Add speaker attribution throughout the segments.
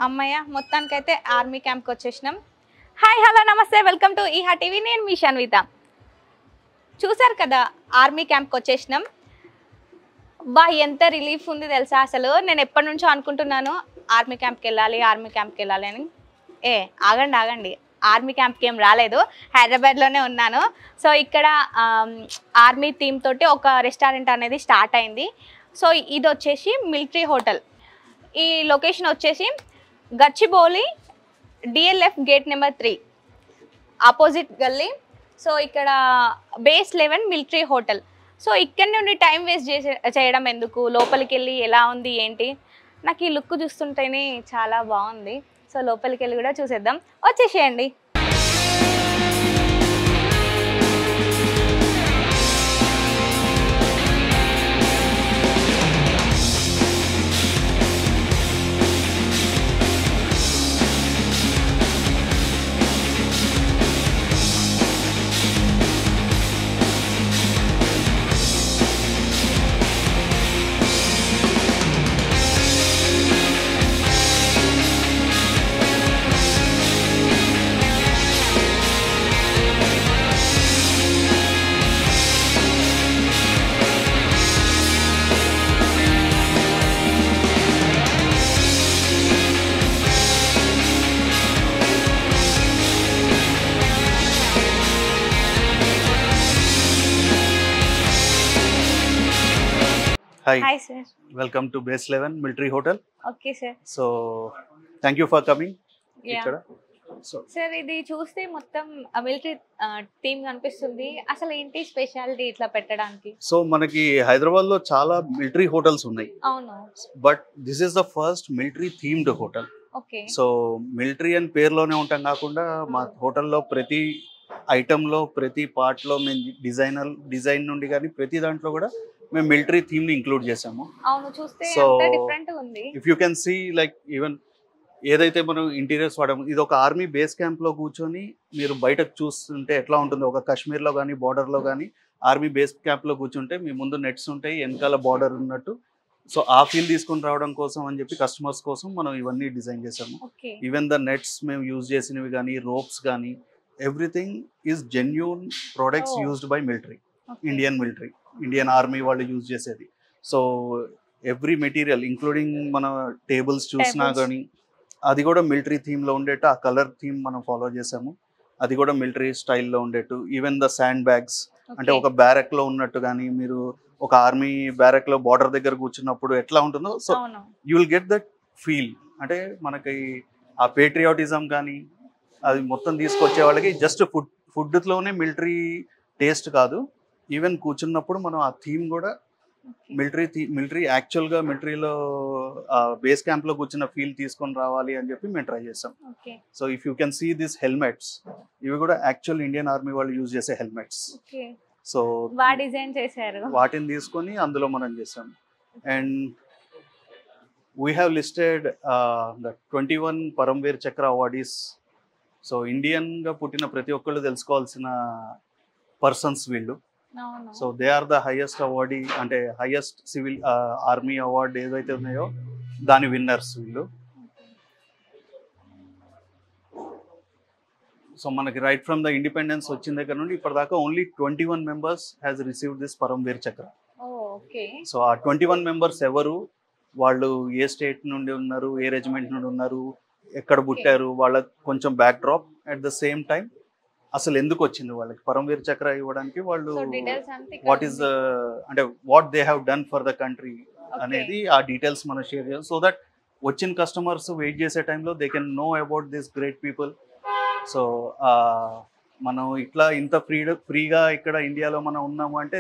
Speaker 1: అమ్మయ్య మొత్తానికైతే ఆర్మీ క్యాంప్కి వచ్చేసినాం. హాయ్ హలో నమస్తే, వెల్కమ్ టు ఈహా టీవీ. నేను మీ షన్విత. చూసారు కదా, ఆర్మీ క్యాంప్కి వచ్చేసినాం. బా ఎంత రిలీఫ్ ఉంది తెలుసా. అసలు నేను ఎప్పటి నుంచో అనుకుంటున్నాను ఆర్మీ క్యాంప్కి వెళ్ళాలి అని. ఆగండి, ఆర్మీ క్యాంప్కి ఏం రాలేదు, హైదరాబాద్లోనే ఉన్నాను. సో ఇక్కడ ఆర్మీ థీమ్ తోటి ఒక రెస్టారెంట్ అనేది స్టార్ట్ అయింది. సో ఇది వచ్చేసి మిలిటరీ హోటల్. ఈ లొకేషన్ వచ్చేసి Gachibowli DLF gate number 3 opposite గల్లీ. సో ఇక్కడ బేస్ 11 మిలిటరీ హోటల్. సో ఇక్కడ నుండి టైం వేస్ట్ చేయడం ఎందుకు, లోపలికి వెళ్ళి ఎలా ఉంది ఏంటి. నాకు ఈ లుక్ చూస్తుంటేనే చాలా బాగుంది. సో లోపలికి వెళ్ళి కూడా చూసేద్దాం, వచ్చేసేయండి.
Speaker 2: Hi
Speaker 1: sir.
Speaker 2: Welcome to Base 11 Military Hotel.
Speaker 1: Okay sir.
Speaker 2: So thank you for coming.
Speaker 1: Yeah.
Speaker 2: So
Speaker 1: sir, ఇది చూస్తే మొత్తం మిలిటరీ థీమ్ కనిపిస్తుంది. అసలు ఏంటి స్పెషాలిటీ ఇట్లా పెట్టడానికి?
Speaker 2: సో మనకి హైదరాబాద్ లో చాలా మిలిటరీ హోటల్స్ ఉన్నాయి.
Speaker 1: అవును.
Speaker 2: But this is the first military themed hotel.
Speaker 1: Okay.
Speaker 2: So military అని పేరులోనే ఉంటాం కాకుండా మా హోటల్లో ప్రతి ఐటమ్ లో ప్రతి పార్ట్ లో మేము డిజైన్ నుండి కానీ ప్రతి దాంట్లో కూడా మేము మిలిటరీ థీమ్ ని ఇంక్లూడ్ చేసాము.
Speaker 1: అవును, చూస్తే డిఫరెంట్ ఉంది.
Speaker 2: If you can see like even ఏదైతే మనం ఇంటీరియర్స్ వాడాము, ఇది ఒక ఆర్మీ బేస్ క్యాంప్ లో కూర్చొని మీరు బయటకు చూస్తుంటే ఎట్లా ఉంటుంది, ఒక కాశ్మీర్ లో కానీ బార్డర్ లో కానీ ఆర్మీ బేస్ క్యాంప్ లో కూర్చుంటే మీ ముందు నెట్స్ ఉంటాయి, వెనకాల బార్డర్ ఉన్నట్టు. సో ఆ ఫీల్ తీసుకొని రావడం కోసం అని చెప్పి కస్టమర్స్ కోసం మనం ఇవన్నీ డిజైన్ చేసాము. ఈవెన్ ద నెట్స్ మేము యూజ్ చేసినవి కానీ రోప్స్ కానీ everything is genuine products used by military, Indian army వాళ్ళు యూజ్ చేసేది. సో ఎవ్రీ మెటీరియల్ ఇంక్లూడింగ్ మన టేబుల్స్ చూసినా కానీ అది కూడా మిలిటరీ థీమ్లో ఉండేట్టు, ఆ కలర్ థీమ్ మనం ఫాలో చేసాము, అది కూడా మిలిటరీ స్టైల్లో ఉండేట్టు. ఈవెన్ ద శాండ్ బ్యాగ్స్, అంటే ఒక బ్యారక్ లో ఉన్నట్టు కానీ మీరు ఒక ఆర్మీ బ్యారక్ లో బార్డర్ దగ్గర కూర్చున్నప్పుడు ఎట్లా ఉంటుందో, so you will get that feel. అంటే మనకి ఆ పేట్రియాటిజం కానీ అది మొత్తం తీసుకొచ్చే వాళ్ళకి జస్ట్ ఫుడ్లోనే మిలిటరీ టేస్ట్ కాదు, ఈవెన్ కూర్చున్నప్పుడు మనం ఆ థీమ్ కూడా మిలిటరీ యాక్చువల్గా మిలిటరీలో బేస్ క్యాంప్లో కూర్చున్న ఫీల్ తీసుకొని రావాలి అని చెప్పి మేము ట్రై చేసాం. So if you can see this helmets, ఇవి కూడా యాక్చువల్ ఇండియన్ ఆర్మీ వాళ్ళు యూజ్ చేసే హెల్మెట్స్. సో
Speaker 1: డిజైన్ చేశారు,
Speaker 2: వాటిని తీసుకొని అందులో మనం చేసాం. And we have listed the 21 Paramvir Chakra awardees. So ఇండియన్గా పుట్టిన ప్రతి ఒక్కళ్ళు తెలుసుకోవాల్సిన పర్సన్స్ వీళ్ళు. So they are the highest awardee, అంటే హైయెస్ట్ సివిల్ ఆర్మీ అవార్డ్ ఏదైతే ఉన్నాయో దాని విన్నర్స్ వీళ్ళు. సో మనకి రైట్ ఫ్రమ్ ద ఇండిపెండెన్స్ వచ్చిన దగ్గర నుండి ఇప్పటిదాకా only 21 members has received this Param Bir చక్ర. సో ఆ 21 మెంబర్స్ ఎవరు, వాళ్ళు ఏ స్టేట్ నుండి ఉన్నారు, ఏ రెజిమెంట్ నుండి ఉన్నారు, ఎక్కడ పుట్టారు, వాళ్ళకి కొంచెం back drop, at the same time అసలు ఎందుకు వచ్చింది వాళ్ళకి పరమ్వీర్ చక్ర ఇవ్వడానికి, వాళ్ళు వాట్ ఈస్ అంటే what they have done for the country అనేది ఆ డీటెయిల్స్ మనం షేర్ చేయాలి. సో దట్ వచ్చిన కస్టమర్స్ వెయిట్ చేసే టైంలో they can know about this great people. So మనం ఇట్లా ఇంత ఫ్రీగా ఇక్కడ ఇండియాలో మనం ఉన్నాము అంటే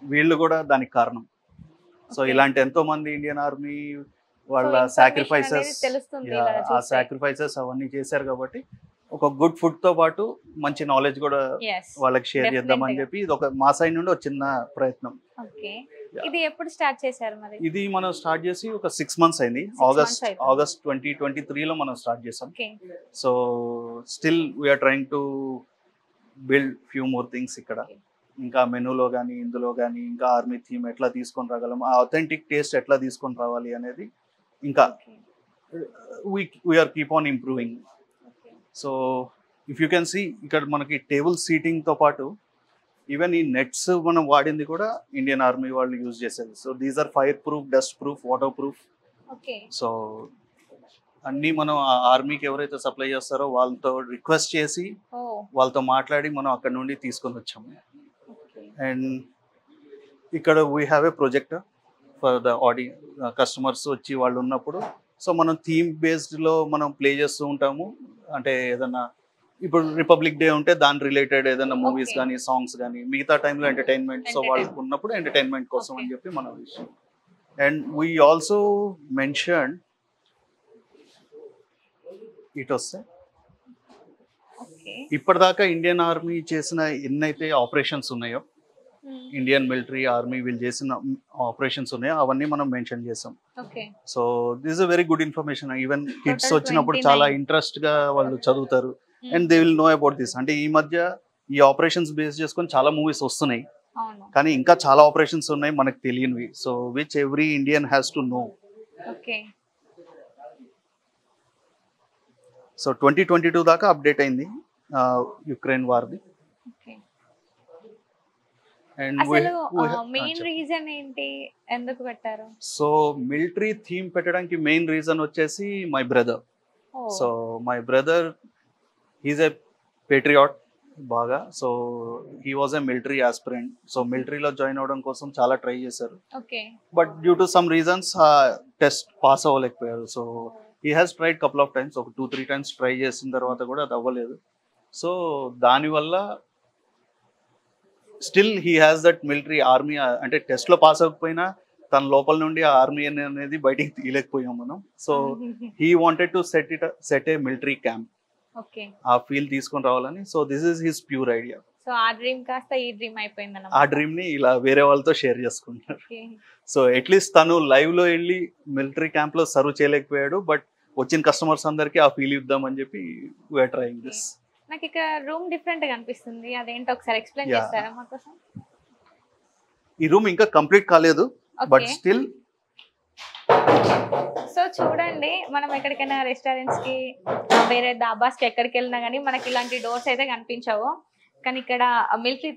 Speaker 2: వీళ్ళు కూడా దానికి కారణం. సో ఇలాంటి ఎంతో మంది ఇండియన్ ఆర్మీ వాళ్ళ సాక్రిఫైసెస్ అవన్నీ చేశారు కాబట్టి ఒక గుడ్ ఫుడ్ తో పాటు మంచి నాలెడ్జ్ కూడా వాళ్ళకి షేర్ చేద్దామని చెప్పి ఇది ఒక మా సైడ్ నుండి ఒక చిన్న ప్రయత్నం.
Speaker 1: ఇది ఎప్పుడు స్టార్ట్ చేశారు మరి?
Speaker 2: ఇది మనం స్టార్ట్ చేసి ఒక 6 months అయింది. ఆగస్ట్ 2023 లో మనం స్టార్ట్ చేసాం. So still we are trying to build few more things ఇక్కడ. ఇంకా మెనూలో కానీ ఇందులో కానీ ఇంకా ఆర్మీ థీమ్ ఎట్లా తీసుకొని రాగలం, ఆ అథెంటిక్ టేస్ట్ ఎట్లా తీసుకొని రావాలి అనేది ఇంకా we are keep on improving. So if you can see ఇక్కడ మనకి టేబుల్ సీటింగ్తో పాటు ఈవెన్ ఈ నెట్స్ మనం వాడింది కూడా ఇండియన్ ఆర్మీ వాళ్ళు యూజ్ చేసేది. So these are fireproof, dust proof, water proof. So అన్నీ మనం ఆ ఆర్మీకి ఎవరైతే సప్లై చేస్తారో వాళ్ళతో రిక్వెస్ట్ చేసి వాళ్ళతో మాట్లాడి మనం అక్కడ నుండి తీసుకొని వచ్చాము. అండ్ ఇక్కడ we have a projector for the customers వచ్చి వాళ్ళు ఉన్నప్పుడు. సో మనం థీమ్ బేస్డ్లో మనం ప్లే చేస్తూ ఉంటాము. అంటే ఏదన్నా ఇప్పుడు రిపబ్లిక్ డే ఉంటే దాని రిలేటెడ్ ఏదైనా మూవీస్ కానీ సాంగ్స్ కానీ, మిగతా టైంలో ఎంటర్టైన్మెంట్. సో వాళ్ళకు ఉన్నప్పుడు ఎంటర్టైన్మెంట్ కోసం అని చెప్పి మన విషయం. And we also mention it వస్తే ఇప్పటిదాకా ఇండియన్ ఆర్మీ చేసిన ఎన్నైతే ఆపరేషన్స్ ఉన్నాయో, ఇండియన్ మిలిటరీ ఆర్మీ వీళ్ళు చేసిన ఆపరేషన్స్ ఉన్నాయో అవన్నీ మనం మెన్షన్ చేసాం. So this a very good information. Even kids వచ్చినప్పుడు చాలా ఇంట్రెస్ట్ గా వాళ్ళు చదువుతారు and they will know about this. అంటే ఈ మధ్య ఈ ఆపరేషన్స్ బేస్ చేసుకొని చాలా మూవీస్ వస్తున్నాయి, కానీ ఇంకా చాలా ఆపరేషన్స్ ఉన్నాయి మనకు తెలియనివి. So which every Indian has to know. So 2022 దాకా అప్డేట్ అయింది యుక్రెయిన్ వార్ది.
Speaker 1: మెయిన్ రీజన్ ఏంటి, ఎందుకు పెట్టారు?
Speaker 2: సో మిలిటరీ థీమ్ పెట్టడానికి మెయిన్ రీజన్ వచ్చేసి my brother. So my brother he's a patriot బాగా. So he was a military aspirant. So మిలిటరీలో join అవడం కోసం చాలా ట్రై చేశారు, but due to some reasons test pass అవ్వలేకపోయారు. So he has tried couple of times, ఒక 2-3 times try చేసిన తర్వాత కూడా అది అవ్వలేదు. సో దానివల్ల still he has that military army. అంటే టెస్ట్లో పాస్ అవ్వకపోయినా తన లోపల నుండి ఆ ఆర్మీ అనేది బయటికి తీయలేకపోయాం మనం. So he wanted to set A military camp, ఆ ఫీల్ తీసుకొని రావాలని. So this is his pure idea.
Speaker 1: So ఆ డ్రీమ్ కాస్త ఈ డ్రీమ్ అయిపోయింది.
Speaker 2: ఆ డ్రీమ్ ని ఇలా వేరే వాళ్ళతో షేర్ చేసుకుంటారు. సో అట్లీస్ట్ తను లైవ్ లో వెళ్ళి మిలిటరీ క్యాంప్ లో సర్వ్ చేయలేకపోయాడు, బట్ వచ్చిన కస్టమర్స్ అందరికి ఆ ఫీల్ ఇద్దాం అని చెప్పి వీఆర్ ట్రైయింగ్ దిస్.
Speaker 1: నాకు ఇక్కడ రూమ్ డిఫరెంట్ గా అనిపిస్తుంది, అదేంటో ఒకసారి ఎక్స్ప్లెయిన్ చేస్తారా మా కోసం?
Speaker 2: ఈ రూమ్ ఇంకా కంప్లీట్ కాలేదు, బట్ స్టిల్.
Speaker 1: సో చూడండి, మనం ఎక్కడికైనా రెస్టారెంట్స్ కి, వేరే దాబాస్ కి ఎక్కడికి వెళ్ళినా కానీ మనకి ఇలాంటి డోర్స్ అయితే కనిపించవు. కానీ ఇక్కడ మిలిటరీ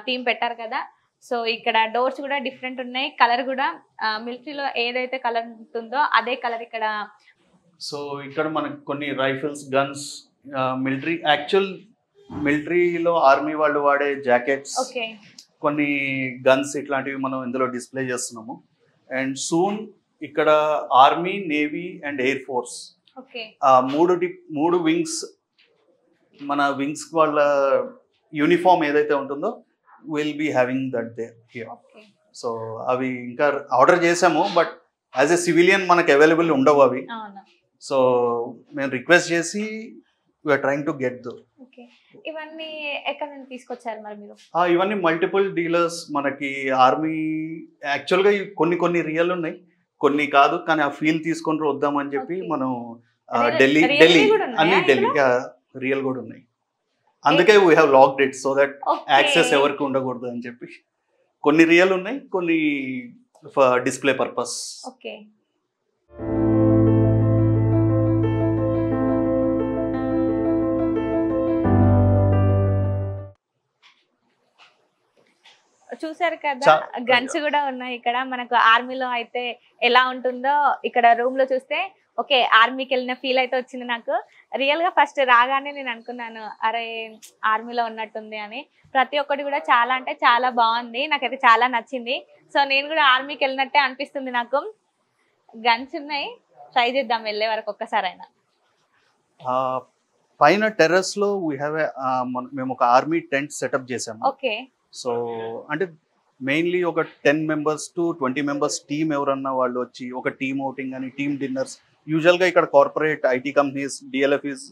Speaker 1: థీమ్ పెట్టారు కదా, సో ఇక్కడ డోర్స్ కూడా డిఫరెంట్ ఉన్నాయి. కలర్ కూడా మిలిటరీలో ఏదైతే కలర్ ఉంటుందో అదే కలర్ ఇక్కడ.
Speaker 2: సో ఇక్కడ మనకి కొన్ని రైఫిల్స్, గన్స్, మిలిటరీ యాక్చువల్ మిలిటరీలో ఆర్మీ వాళ్ళు వాడే జాకెట్స్, కొన్ని గన్స్ ఇట్లాంటివి మనం ఇందులో డిస్ప్లే చేస్తున్నాము. అండ్ సూన్ ఇక్కడ army, navy and air force మూడు వింగ్స్, మన వింగ్స్ వాళ్ళ యూనిఫామ్ ఏదైతే ఉంటుందో will be having that there here. So అవి ఇంకా ఆర్డర్ చేసాము, బట్ యాజ్ ఎ సివిలియన్ మనకు అవైలబుల్ ఉండవు అవి. సో మేము రిక్వెస్ట్ చేసి we are trying to get those.
Speaker 1: ఇవన్నీ ఎక్కడ నుంచి తీసుకొచ్చారు మరి మీరు?
Speaker 2: ఇవన్నీ మల్టిపుల్ డీలర్స్. మనకి ఆర్మీ యాక్చువల్గా కొన్ని రియల్ ఉన్నాయి, కొన్ని కాదు. కానీ ఆ ఫీల్ తీసుకొని వద్దామని చెప్పి మనం ఢిల్లీ అన్ని ఢిల్లీ రియల్ కూడా ఉన్నాయి. అందుకే we have locked it, so that access ఎవరికి ఉండకూడదు అని చెప్పి. కొన్ని రియల్ ఉన్నాయి, కొన్ని డిస్ప్లే పర్పస్.
Speaker 1: చూసారు కదా, గన్స్ కూడా ఉన్నాయి ఇక్కడ. మనకు ఆర్మీలో అయితే ఎలా ఉంటుందో ఇక్కడ రూమ్ లో చూస్తే ఓకే, ఆర్మీకి వెళ్ళిన ఫీల్ అయితే వచ్చింది నాకు. రియల్ గా ఫస్ట్ రాగానే నేను అనుకున్నాను, అరే ఆర్మీలో ఉన్నట్టుంది అని. ప్రతి ఒక్కటి కూడా చాలా అంటే చాలా బాగుంది, నాకైతే చాలా నచ్చింది. సో నేను కూడా ఆర్మీకి వెళ్ళినట్టే అనిపిస్తుంది నాకు. గన్స్ ఉన్నాయి, ట్రై చేద్దాం వెళ్ళే వరకు ఒక్కసారైనా.
Speaker 2: పైన టెర్రస్ లో మేము ఒక ఆర్మీ టెంట్ సెటప్ చేసాము.
Speaker 1: ఓకే.
Speaker 2: సో అంటే మెయిన్లీ ఒక 10 members to 20 members టీమ్ ఎవరన్నా వాళ్ళు వచ్చి ఒక టీమ్ అవుటింగ్ అని, టీమ్ డిన్నర్స్. యూజువల్గా ఇక్కడ corporate IT companies, DLF is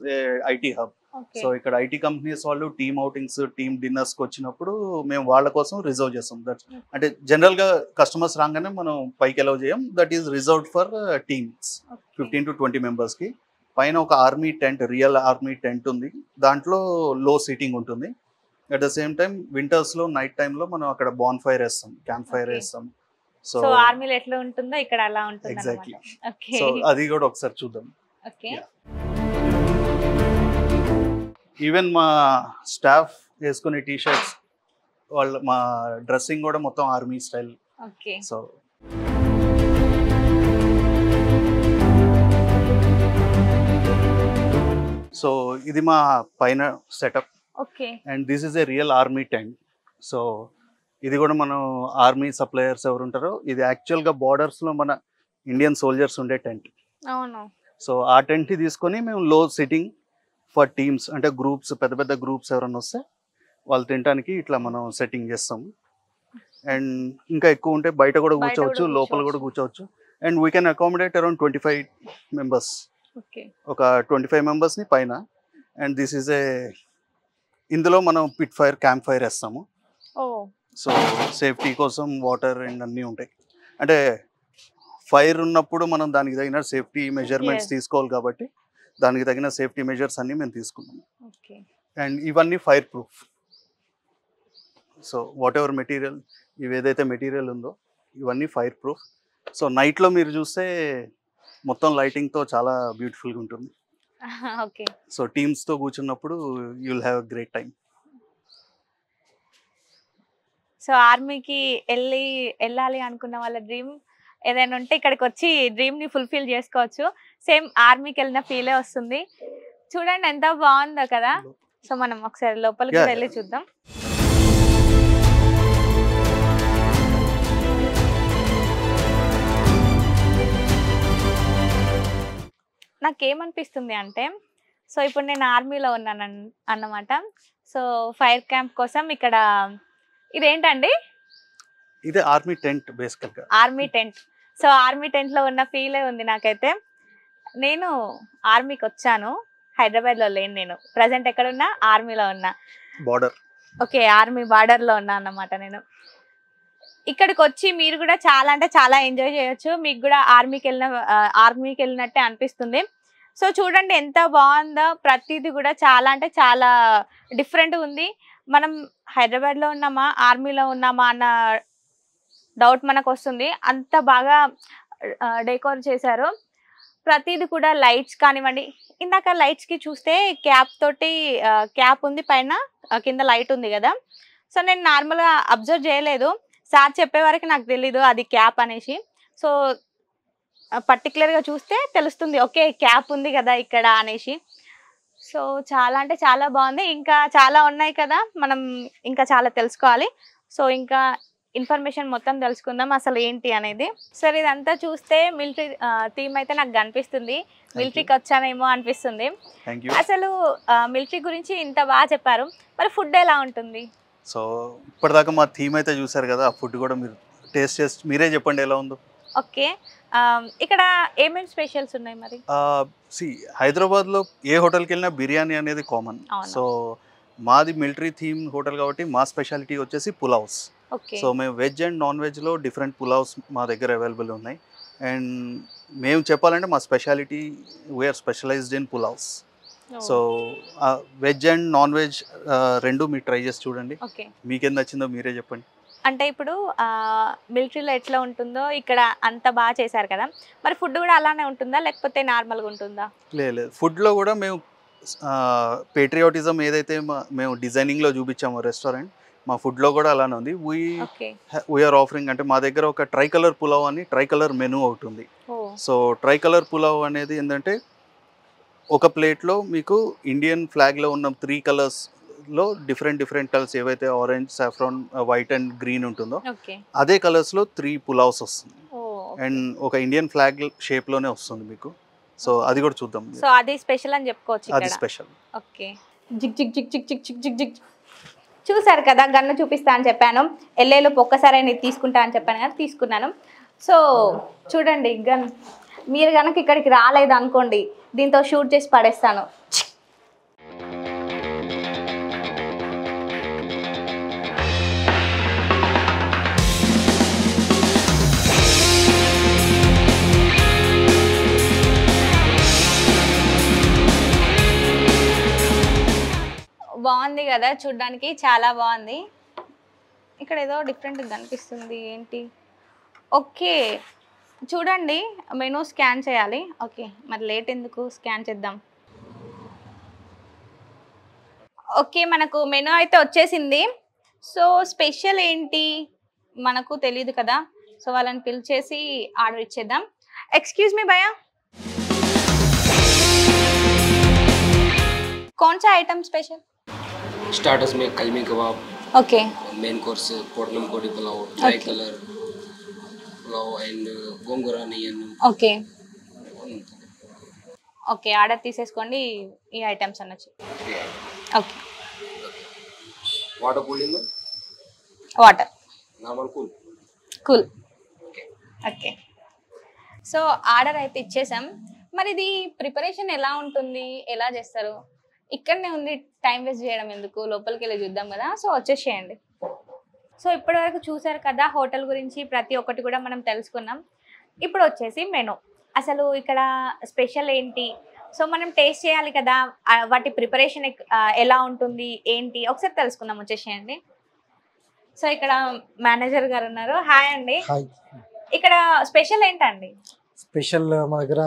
Speaker 2: IT hub. So ఇక్కడ ఐటీ కంపెనీస్ వాళ్ళు టీమ్ అవుటింగ్స్, టీమ్ డిన్నర్స్కి వచ్చినప్పుడు మేము వాళ్ళ కోసం రిజర్వ్ చేస్తాం. దట్ అంటే జనరల్గా కస్టమర్స్ రాగానే మనం పైకి అలౌ చేయం. That is reserved for teams 15 to 20 members. పైన ఒక army tent, real army tent ఉంది, దాంట్లో లో సీటింగ్ ఉంటుంది. At the same time winters లో, నైట్ టైమ్ లో మనం అక్కడ బాన్ ఫైర్ వేస్తాం, క్యాంప్ ఫైర్ వేస్తాం. సో
Speaker 1: ఆర్మీలో ఎట్లా ఉంటుందో ఇక్కడ అలా ఉంటుంది.
Speaker 2: ఎగ్జాక్ట్లీ. సో అది కూడా ఒకసారి చూద్దాం.
Speaker 1: ఓకే.
Speaker 2: ఈవెన్ మా స్టాఫ్ వేసుకునే టీ షర్ట్స్ మా డ్రెస్సింగ్ కూడా మొత్తం ఆర్మీ స్టైల్.
Speaker 1: ఓకే.
Speaker 2: సో ఇది మా పైన setup.
Speaker 1: Okay.
Speaker 2: And this is a real army tent. So ఇది కూడా మనం ఆర్మీ సప్లయర్స్ ఎవరు ఉంటారో ఇది యాక్చువల్గా బార్డర్స్లో మన ఇండియన్ సోల్జర్స్ ఉండే టెంట్.
Speaker 1: అవును.
Speaker 2: సో ఆ టెంట్ తీసుకొని మేము లో సిట్టింగ్ ఫర్ టీమ్స్, అంటే గ్రూప్స్, పెద్ద పెద్ద గ్రూప్స్ ఎవరైనా వస్తే వాళ్ళు తినడానికి ఇట్లా మనం సెట్టింగ్ చేస్తాము. అండ్ ఇంకా ఎక్కువ ఉంటే బయట కూడా కూర్చోవచ్చు, లోపల కూడా కూర్చోవచ్చు. And we can accommodate around 25 members. ఒక 25 మెంబర్స్ని పైన. అండ్ దిస్ ఈజ్ ఇందులో మనం పిట్ ఫైర్, క్యాంప్ ఫైర్ వేస్తాము. సో సేఫ్టీ కోసం వాటర్ అండ్ అన్నీ ఉంటాయి. అంటే ఫైర్ ఉన్నప్పుడు మనం దానికి తగిన సేఫ్టీ మెజర్మెంట్స్ తీసుకోవాలి కాబట్టి దానికి తగిన సేఫ్టీ మెజర్స్ అన్నీ మేము తీసుకున్నాము. అండ్ ఇవన్నీ fire proof. So what ever material, ఇవి ఏదైతే మెటీరియల్ ఉందో ఇవన్నీ ఫైర్ ప్రూఫ్. సో నైట్లో మీరు చూస్తే మొత్తం లైటింగ్తో చాలా బ్యూటిఫుల్గా ఉంటుంది.
Speaker 1: ఓకే.
Speaker 2: సో టీమ్స్తో కూర్చున్నప్పుడు you will have a great time.
Speaker 1: So ఆర్మీకి వెళ్ళాలి అనుకున్న వాళ్ళ డ్రీమ్ ఏదైనా ఉంటే ఇక్కడికి వచ్చి డ్రీమ్ని ఫుల్ఫిల్ చేసుకోవచ్చు. సేమ్ ఆర్మీకి వెళ్ళిన ఫీలే వస్తుంది. చూడండి ఎంత బాగుందో కదా. సో మనం ఒకసారి లోపలికి వెళ్ళి చూద్దాం. నాకేమనిపిస్తుంది అంటే, సో ఇప్పుడు నేను ఆర్మీలో ఉన్నాను అన్నమాట. సో ఫైర్ క్యాంప్ కోసం ఇక్కడ ఇదేంటండి?
Speaker 2: ఇదే ఆర్మీ టెంట్ బేసికల్గా.
Speaker 1: Army tent. సో ఆర్మీ టెంట్లో ఉన్న ఫీలే ఉంది నాకైతే. నేను ఆర్మీకి వచ్చాను, హైదరాబాద్లో లేను. నేను ప్రజెంట్ ఎక్కడ ఉన్నా? ఆర్మీలో ఉన్నా.
Speaker 2: బార్డర్.
Speaker 1: ఓకే, ఆర్మీ బార్డర్లో ఉన్నా అన్నమాట నేను. ఇక్కడికి వచ్చి మీరు కూడా చాలా అంటే చాలా ఎంజాయ్ చేయొచ్చు. మీకు కూడా ఆర్మీకి వెళ్ళినట్టే అనిపిస్తుంది. సో చూడండి ఎంత బాగుందో. ప్రతిదీ కూడా చాలా అంటే చాలా డిఫరెంట్గా ఉంది. మనం హైదరాబాద్లో ఉన్నామా, ఆర్మీలో ఉన్నామా అన్న డౌట్ మనకు వస్తుంది. అంత బాగా డెకోర్ చేశారు. ప్రతిదీ కూడా లైట్స్ కానివ్వండి. ఇందాక లైట్స్కి చూస్తే క్యాప్ ఉంది, పైన కింద లైట్ ఉంది కదా. సో నేను నార్మల్గా అబ్జర్వ్ చేయలేదు. సార్ చెప్పే వరకు నాకు తెలీదు అది క్యాప్ అనేసి. సో పర్టికులర్గా చూస్తే తెలుస్తుంది, ఓకే క్యాప్ ఉంది కదా ఇక్కడ అనేసి. సో చాలా అంటే చాలా బాగుంది. ఇంకా చాలా ఉన్నాయి కదా, మనం ఇంకా చాలా తెలుసుకోవాలి. సో ఇంకా ఇన్ఫర్మేషన్ మొత్తం తెలుసుకుందాం అసలు ఏంటి అనేది. సరే ఇదంతా చూస్తే మిలిటరీ థీమ్ అయితే నాకు కనిపిస్తుంది. మిలిటరీకి వచ్చానేమో అనిపిస్తుంది. అసలు మిలిటరీ గురించి ఇంత బాగా చెప్పారు, మరి ఫుడ్ ఎలా ఉంటుంది?
Speaker 2: సో ఇప్పటిదాకా మా థీమ్ అయితే చూసారు కదా, ఆ ఫుడ్ కూడా మీరు టేస్ట్ చేసి మీరే చెప్పండి ఎలా ఉందో.
Speaker 1: ఓకే, ఇక్కడ ఏమేమి స్పెషల్స్ ఉన్నాయి మరి?
Speaker 2: హైదరాబాద్లో ఏ హోటల్కి వెళ్ళినా బిర్యానీ అనేది కామన్. సో మాది మిలిటరీ థీమ్ హోటల్ కాబట్టి మా స్పెషాలిటీ వచ్చేసి పులావ్స్. సో మేము వెజ్ అండ్ నాన్ వెజ్లో డిఫరెంట్ పులావ్స్ మా దగ్గర అవైలబుల్ ఉన్నాయి. అండ్ మేము చెప్పాలంటే మా speciality we are specialised in pulaos. So veg and non veg రెండు మీరు ట్రై చేసి చూడండి, మీకేం నచ్చిందో మీరే చెప్పండి.
Speaker 1: అంటే ఇప్పుడు మిలిటరీలో ఎట్లా ఉంటుందో ఇక్కడ అంత బాగా చేశారు కదా, మరి ఫుడ్ కూడా అలానే ఉంటుందా లేకపోతే నార్మల్గా ఉంటుందా? లేదు,
Speaker 2: ఫుడ్లో కూడా మేము పేట్రియాటిజం ఏదైతే మేము డిజైనింగ్లో చూపించామో రెస్టారెంట్, మా ఫుడ్లో కూడా అలానే ఉంది. వీఆర్ ఆఫరింగ్, అంటే మా దగ్గర ఒక ట్రై కలర్ పులావ్ అని ట్రై కలర్ మెనూ అవుతుంది. సో ట్రై కలర్ పులావ్ అనేది ఏంటంటే ఒక ప్లేట్లో మీకు ఇండియన్ ఫ్లాగ్లో ఉన్న 3 కలర్స్లో డిఫరెంట్ కలర్స్ ఏవైతే orange, saffron, white and green ఉంటుందో అదే కలర్స్లో 3 పులావ్స్ వస్తుంది. అండ్ ఒక ఇండియన్ ఫ్లాగ్ షేప్లోనే వస్తుంది మీకు. సో అది కూడా చూద్దాం.
Speaker 1: సో అది స్పెషల్ అని చెప్పుకోవచ్చు,
Speaker 2: అది special.
Speaker 1: Okay, zig zig zig zig zig zig zig zig. చూసారు కదా, గన్ను చూపిస్తా అని చెప్పాను, ఎల్లేలోపు ఒక్కసారి నేను తీసుకుంటా అని చెప్పాను కదా, తీసుకున్నాను. సో చూడండి గన్, మీరు కనుక ఇక్కడికి రాలేదు అనుకోండి, దీంతో షూట్ చేసి పడేస్తాను. బాగుంది కదా చూడ్డానికి, చాలా బాగుంది. ఇక్కడ ఏదో డిఫరెంట్గా కనిపిస్తుంది, ఏంటి? ఓకే, చూడండి మెనూ స్కాన్ చేయాలి. ఓకే, మరి లేట్ ఎందుకు, స్కాన్ చేద్దాం. ఓకే, మనకు మెనూ అయితే వచ్చేసింది. సో స్పెషల్ ఏంటి మనకు తెలియదు కదా, సో వాళ్ళని పిలిచేసి ఆర్డర్ ఇచ్చేద్దాం. ఎక్స్క్యూజ్ మీ భయ్యా, कौन सा आइटम स्पेशल?
Speaker 3: स्टार्टर्स में kalmi kebab,
Speaker 1: okay
Speaker 3: main course पोटलम कोडी pulao, dry colour pulao and gongura नियन.
Speaker 1: ఓకే ఓకే, ఆర్డర్ తీసేసుకోండి. ఈ ఐటమ్స్ అనొచ్చు. ఓకే,
Speaker 3: वाटर कूलिंग में
Speaker 1: water
Speaker 3: normal cool.
Speaker 1: Cool. Okay, so order అయితే ఇచ్చేసాం. మరి ఇది ప్రిపరేషన్ ఎలా ఉంటుంది, ఎలా చేస్తారు? ఇక్కడనే ఉంది, టైం వేస్ట్ చేయడం ఎందుకు, లోపలికి వెళ్ళి చూద్దాం కదా. సో వచ్చేసేయండి. సో ఇప్పటి వరకు చూసారు కదా హోటల్ గురించి, ప్రతి ఒక్కటి కూడా మనం తెలుసుకున్నాం. ఇప్పుడు వచ్చేసి మెనూ, అసలు ఇక్కడ స్పెషల్ ఏంటి, సో మనం టేస్ట్ చేయాలి కదా, వాటి ప్రిపరేషన్ ఎలా ఉంటుంది ఏంటి ఒకసారి తెలుసుకుందాం. వచ్చేసేయండి. సో ఇక్కడ మేనేజర్ గారు ఉన్నారు. హాయ్ అండి.
Speaker 4: హాయ్.
Speaker 1: ఇక్కడ స్పెషల్ ఏంటండి?
Speaker 4: స్పెషల్ మా దగ్గర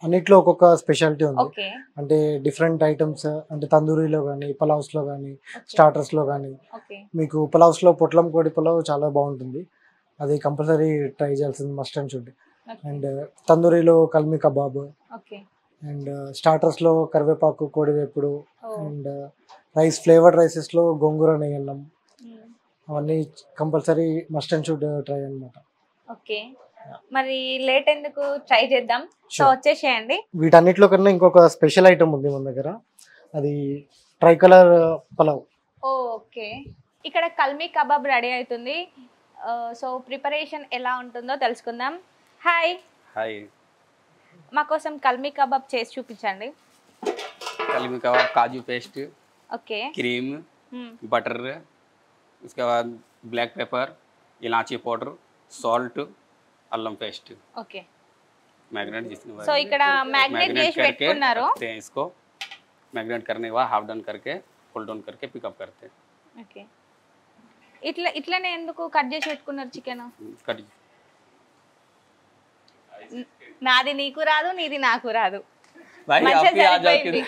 Speaker 4: అన్నిట్లో ఒక్కొక్క స్పెషాలిటీ ఉంది.
Speaker 1: ఓకే
Speaker 4: అంటే డిఫరెంట్ ఐటమ్స్, అంటే తందూరీలో కానీ, పలావ్స్లో కానీ, స్టార్టర్స్లో కానీ.
Speaker 1: ఓకే
Speaker 4: మీకు పలావ్స్లో పొట్లం కోడి పులావ్ చాలా బాగుంటుంది, అది కంపల్సరీ ట్రై చేయాల్సింది, మస్ట్ అండ్ షుడ్. అండ్ తందూరీలో కల్మి కబాబ్,
Speaker 1: ఓకే
Speaker 4: అండ్ స్టార్టర్స్లో కరివేపాకు కోడి వేపుడు, అండ్ రైస్ ఫ్లేవర్డ్ రైసెస్లో గోంగూర నెయ్యన్నం, అవన్నీ compulsory must and should try అన్నమాట.
Speaker 1: ఓకే, మరి లేట్ ఎందుకు, ట్రై చేద్దాం. సో వచ్చేసేయండి.
Speaker 4: వీటన్నిటిలో కన్నా ఇంకొక స్పెషల్ ఐటమ్ ఉంది మన దగ్గర, అది ట్రై కలర్ పలావ్.
Speaker 1: ఓకే, ఇక్కడ కల్మీ కబాబ్ రెడీ అవుతుంది. సో ప్రిపరేషన్ ఎలా ఉంటుందో తెలుసుకుందాం. హాయ్.
Speaker 5: हाय.
Speaker 1: మా కోసం కల్మీ కబాబ్ చేసి చూపించండి.
Speaker 5: कलमी कबाब, काजू पेस्ट,
Speaker 1: ఓకే
Speaker 5: क्रीम, बटर, उसके बाद ब्लैक पेपर, इलायची powder, salt, Allam paste,
Speaker 1: okay.
Speaker 5: Magnet जिसने
Speaker 1: సో ఇక్కడ మ్యాగ్నేట్ చేసి పెట్టుకున్నారు.
Speaker 5: रखते हैं इसको. मैग्नेट करने के बाद हाफ डन करके फुल डन करके पिकअप करते हैं.
Speaker 1: ఓకే, ఇట్లనే ఎందుకు కట్ చేసి పెట్టుకున్నారు చికెన్?
Speaker 5: कट
Speaker 1: నాది నీకు రాదు, నీది నాకు రాదు.
Speaker 5: भाई आप
Speaker 1: మంచిగా
Speaker 5: ही आ जाओ
Speaker 1: సరిపోయింది.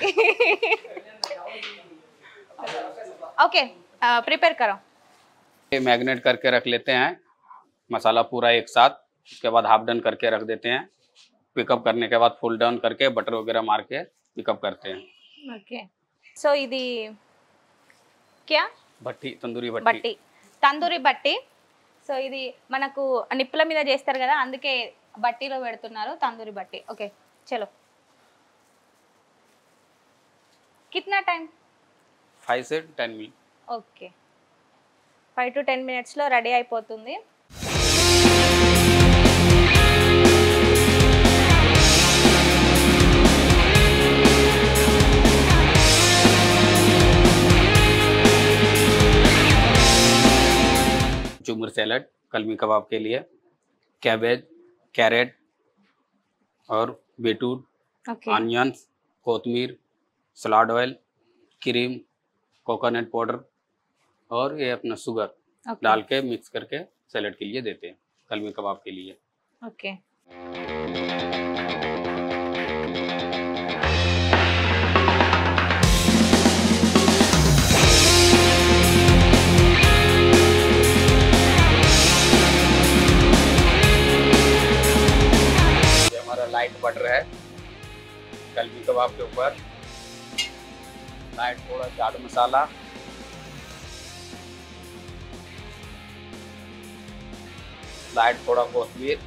Speaker 1: ఓకే, ప్రిపేర్ करो.
Speaker 5: मैग्नेट करके रख लेते हैं मसाला पूरा एक साथ. उसके बाद हाफ डन करके रख देते हैं. पिकअप करने के बाद फुल डन करके बटर वगैरह मार के पिकअप करते हैं.
Speaker 1: ఓకే, సో ఇది క్యా?
Speaker 5: भट्टी, तंदूरी भट्टी.
Speaker 1: బట్టి, తందూరి బట్టి. సో ఇది మనకు నిప్పుల మీద చేస్తారు కదా, అందుకే బట్టీలో పెడుతున్నారు, తందూరి బట్టి. ఓకే చలో. కిतना టైం?
Speaker 5: 5 से 10 minute.
Speaker 1: Okay, 5 to 10 minutes ready అయిపోతుంది.
Speaker 5: झूमर सैलड कलमी कबाब के लिए, कैबेज, कैरेट और बीटरूट,
Speaker 1: ఓకే
Speaker 5: ऑनियंस, कोतमीर, सलाद ऑयल, क्रीम, कोकोनट पाउडर और ये अपना शुगर
Speaker 1: ఓకే
Speaker 5: डाल के मिक्स करके सैलड के लिए देते हैं, कलमी कबाब के लिए.
Speaker 1: ఓకే.
Speaker 5: ये हमारा लाइट बटर है कलमी कबाब के ऊपर. लाइट थोड़ा चाट मसाला, लाइट थोड़ा कोथिमीर,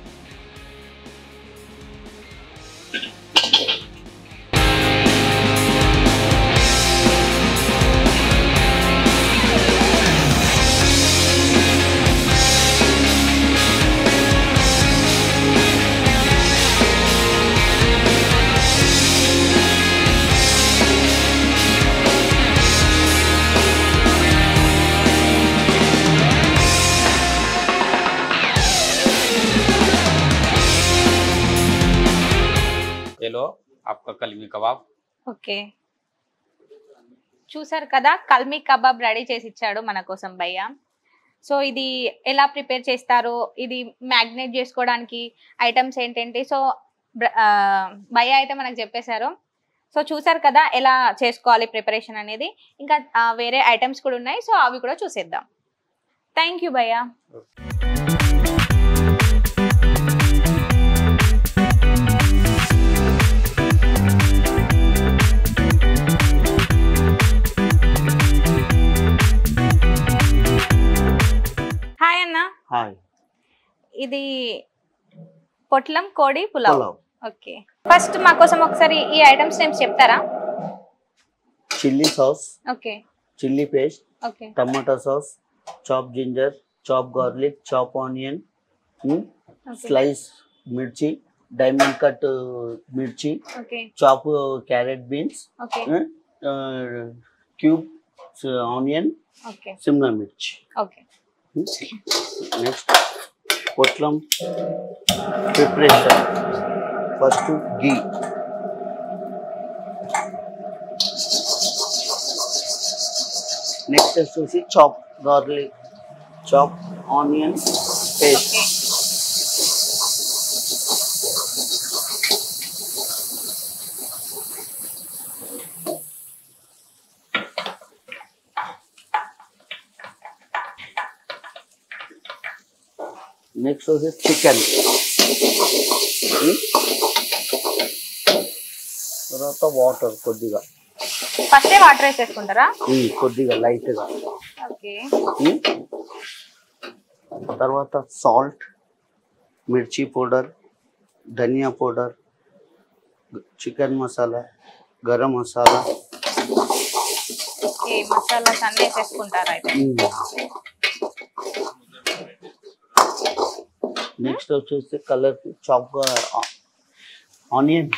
Speaker 5: ये लो आपका कलमी कबाब.
Speaker 1: ఓకే, చూసారు కదా కల్మీ కబాబ్ రెడీ చేసి ఇచ్చాడు మన కోసం భయ్య. సో ఇది ఎలా ప్రిపేర్ చేస్తారో, ఇది మ్యాగ్నేట్ చేసుకోవడానికి ఐటమ్స్ ఏంటంటే, సో భయ్య అయితే మనకు చెప్పేశారు. సో చూసారు కదా ఎలా చేసుకోవాలి ప్రిపరేషన్ అనేది. ఇంకా వేరే ఐటమ్స్ కూడా ఉన్నాయి, సో అవి కూడా చూసేద్దాం. థ్యాంక్ యూ భయ్య. హాయ్ అన్న.
Speaker 6: హాయ్.
Speaker 1: ఇది పొట్లం కోడి పులావ్.
Speaker 6: పులావ్.
Speaker 1: ఓకే, ఫస్ట్ మా కోసం ఒకసారి ఈ ఐటమ్స్ నేమ్స్ చెప్తారా?
Speaker 6: Chilli sauce,
Speaker 1: okay
Speaker 6: chilli paste,
Speaker 1: okay
Speaker 6: tomato sauce, chop ginger, chop garlic, chop onion, slice mirchi, diamond cut mirchi,
Speaker 1: okay
Speaker 6: chop carrot beans,
Speaker 1: okay
Speaker 6: cube onion,
Speaker 1: okay
Speaker 6: Simla mirchi.
Speaker 1: Okay
Speaker 6: next పొట్లం preparation. First ghee, next వచ్చేసి chop garlic, chop onion paste, next వచ్చేసి chicken, తర్వాత water కొద్దిగా,
Speaker 1: ఫస్టే water వేసేసుకుంటారా?
Speaker 6: కొద్దిగా లైట్గా.
Speaker 1: Okay
Speaker 6: తర్వాత salt, మిర్చి పౌడర్, ధనియా powder, chicken masala, garam masala.
Speaker 1: Okay, masalas అన్నీ వేసేసుకుంటారా అయితే?
Speaker 6: నెక్స్ట్ వచ్చేసి కలర్ చాప్ ఆనియన్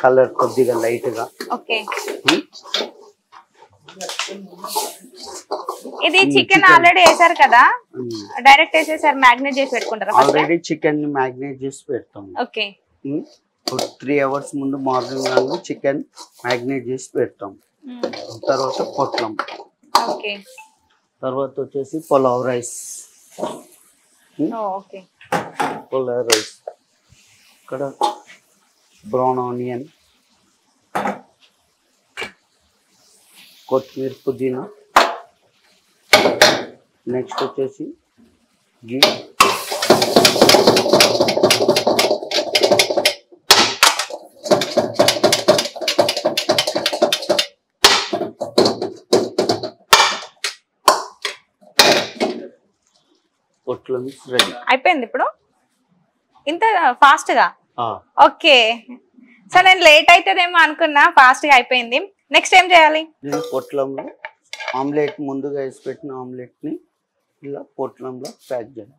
Speaker 6: కలర్ కొద్దిగా లైట్గా.
Speaker 1: ఓకే, ఇది చికెన్ ఆల్రెడీ వేసారు కదా, డైరెక్ట్ వేసేసారు మ్యాగ్నేట్ చేసి పెట్టుకుంటారా?
Speaker 6: ఆల్రెడీ చికెన్ ని మ్యాగ్నేట్ చేసి పెడతాం.
Speaker 1: ఓకే,
Speaker 6: 3 hours ముందు మార్నింగ్ చికెన్ మ్యాగ్నేట్ చేసి పెడతాం. తర్వాత పొట్లం,
Speaker 1: ఓకే
Speaker 6: తర్వాత వచ్చేసి pulao rice.
Speaker 1: Okay
Speaker 6: pulao rice ఇక్కడ బ్రౌన్ ఆనియన్, కొత్తిమీర, పుదీనా. నెక్స్ట్ వచ్చేసి గీ, పొట్లం రెడీ
Speaker 1: అయిపోయింది. ఇప్పుడు ఇంత ఫాస్ట్ గా? ఓకే, సో నేను లేట్ అవుతుందేమో అనుకున్నా, ఫాస్ట్ గా అయిపోయింది. నెక్స్ట్ ఏం చేయాలి?
Speaker 6: నేను పొట్లంలో ఆమ్లెట్ ముందుగా వేసి పెట్టిన ఆమ్లెట్ ని ఇలా పొట్లంలో ప్యాక్ చేయాలి.